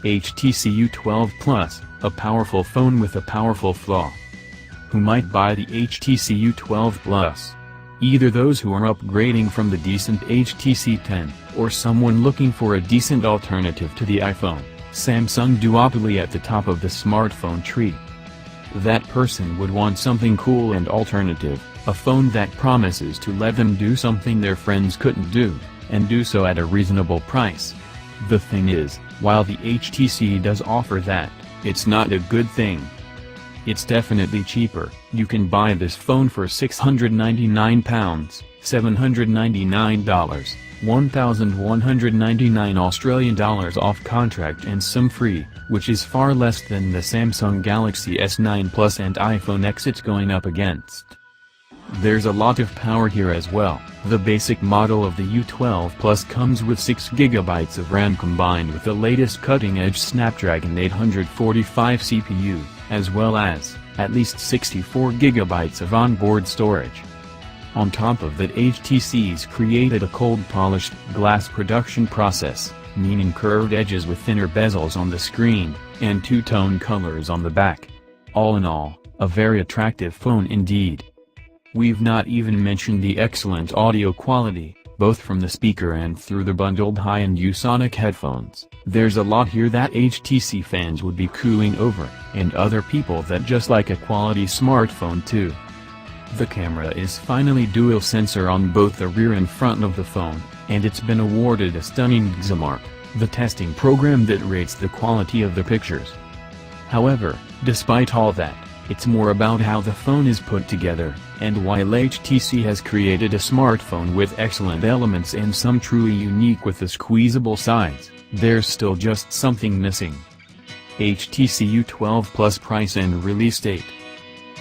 HTC U12 Plus, a powerful phone with a powerful flaw. Who might buy the HTC U12 Plus? Either those who are upgrading from the decent HTC 10, or someone looking for a decent alternative to the iPhone, Samsung duopoly at the top of the smartphone tree. That person would want something cool and alternative, a phone that promises to let them do something their friends couldn't do, and do so at a reasonable price. The thing is, while the HTC does offer that, it's not a good thing. It's definitely cheaper. You can buy this phone for £699, $799, $1,199 off contract and some free, which is far less than the Samsung Galaxy S9 Plus and iPhone X it's going up against. There's a lot of power here as well. The basic model of the U12 Plus comes with 6GB of RAM combined with the latest cutting-edge Snapdragon 845 CPU, as well as, at least 64GB of onboard storage. On top of that, HTC's created a cold-polished glass production process, meaning curved edges with thinner bezels on the screen, and two-tone colors on the back. All in all, a very attractive phone indeed. We've not even mentioned the excellent audio quality, both from the speaker and through the bundled high-end Sonic headphones. There's a lot here that HTC fans would be cooing over, and other people that just like a quality smartphone too. The camera is finally dual sensor on both the rear and front of the phone, and it's been awarded a stunning XA mark, the testing program that rates the quality of the pictures. However, despite all that, it's more about how the phone is put together, and while HTC has created a smartphone with excellent elements and some truly unique with the squeezable sides, there's still just something missing. HTC U12 Plus price and release date.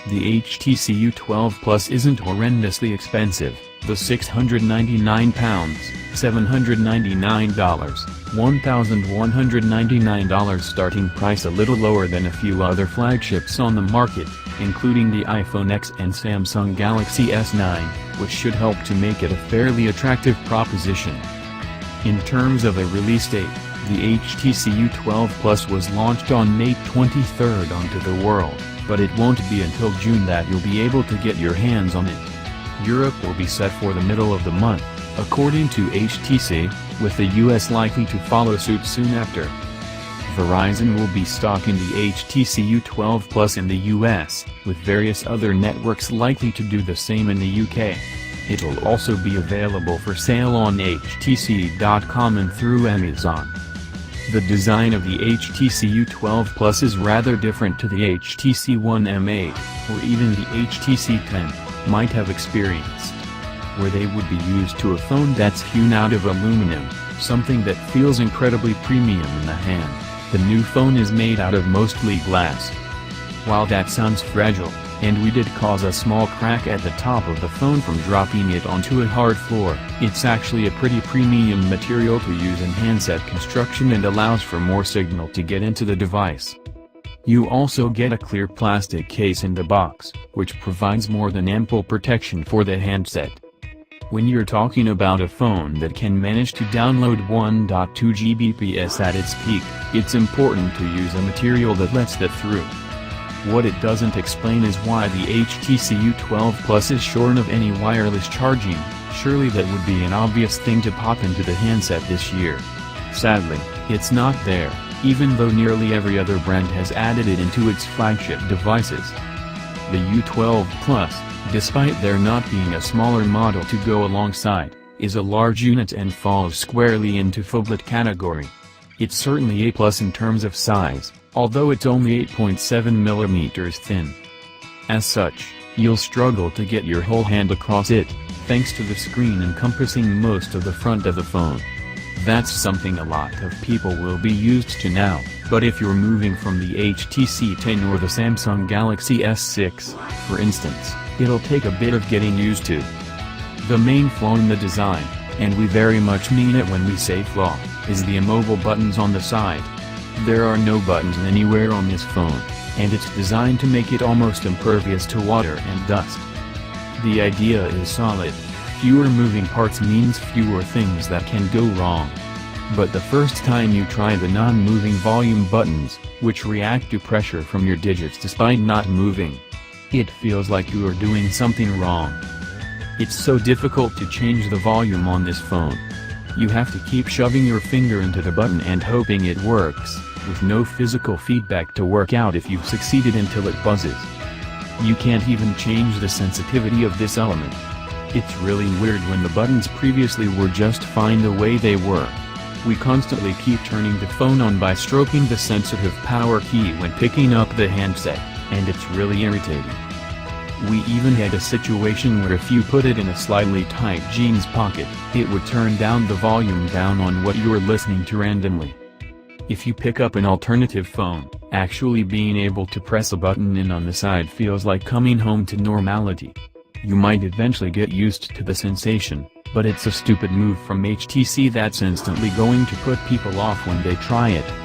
The HTC U12 Plus isn't horrendously expensive, the £699, $799, $1,199 starting price a little lower than a few other flagships on the market, including the iPhone X and Samsung Galaxy S9, which should help to make it a fairly attractive proposition. In terms of a release date, the HTC U12 Plus was launched on May 23 onto the world, but it won't be until June that you'll be able to get your hands on it. Europe will be set for the middle of the month, according to HTC, with the US likely to follow suit soon after. Verizon will be stocking the HTC U12 Plus in the US, with various other networks likely to do the same in the UK. It'll also be available for sale on htc.com and through Amazon. The design of the HTC U12 Plus is rather different to the HTC One M8, or even the HTC 10, might have experienced, where they would be used to a phone that's hewn out of aluminum, something that feels incredibly premium in the hand. The new phone is made out of mostly glass. While that sounds fragile, and we did cause a small crack at the top of the phone from dropping it onto a hard floor, it's actually a pretty premium material to use in handset construction and allows for more signal to get into the device. You also get a clear plastic case in the box, which provides more than ample protection for the handset. When you're talking about a phone that can manage to download 1.2 Gbps at its peak, it's important to use a material that lets that through. What it doesn't explain is why the HTC U12 Plus is shorn of any wireless charging. Surely that would be an obvious thing to pop into the handset this year. Sadly, it's not there, even though nearly every other brand has added it into its flagship devices. The U12 Plus, despite there not being a smaller model to go alongside, is a large unit and falls squarely into phablet category. It's certainly A+ in terms of size, although it's only 8.7mm thin. As such, you'll struggle to get your whole hand across it, thanks to the screen encompassing most of the front of the phone. That's something a lot of people will be used to now, but if you're moving from the HTC 10 or the Samsung Galaxy S6, for instance, it'll take a bit of getting used to. The main flaw in the design, and we very much mean it when we say flaw, is the immobile buttons on the side. There are no buttons anywhere on this phone, and it's designed to make it almost impervious to water and dust. The idea is solid. Fewer moving parts means fewer things that can go wrong. But the first time you try the non-moving volume buttons, which react to pressure from your digits despite not moving, it feels like you are doing something wrong. It's so difficult to change the volume on this phone. You have to keep shoving your finger into the button and hoping it works, with no physical feedback to work out if you've succeeded until it buzzes. You can't even change the sensitivity of this element. It's really weird when the buttons previously were just fine the way they were. We constantly keep turning the phone on by stroking the sensitive power key when picking up the handset, and it's really irritating. We even had a situation where if you put it in a slightly tight jeans pocket, it would turn down the volume down on what you were listening to randomly. If you pick up an alternative phone, actually being able to press a button in on the side feels like coming home to normality. You might eventually get used to the sensation, but it's a stupid move from HTC that's instantly going to put people off when they try it.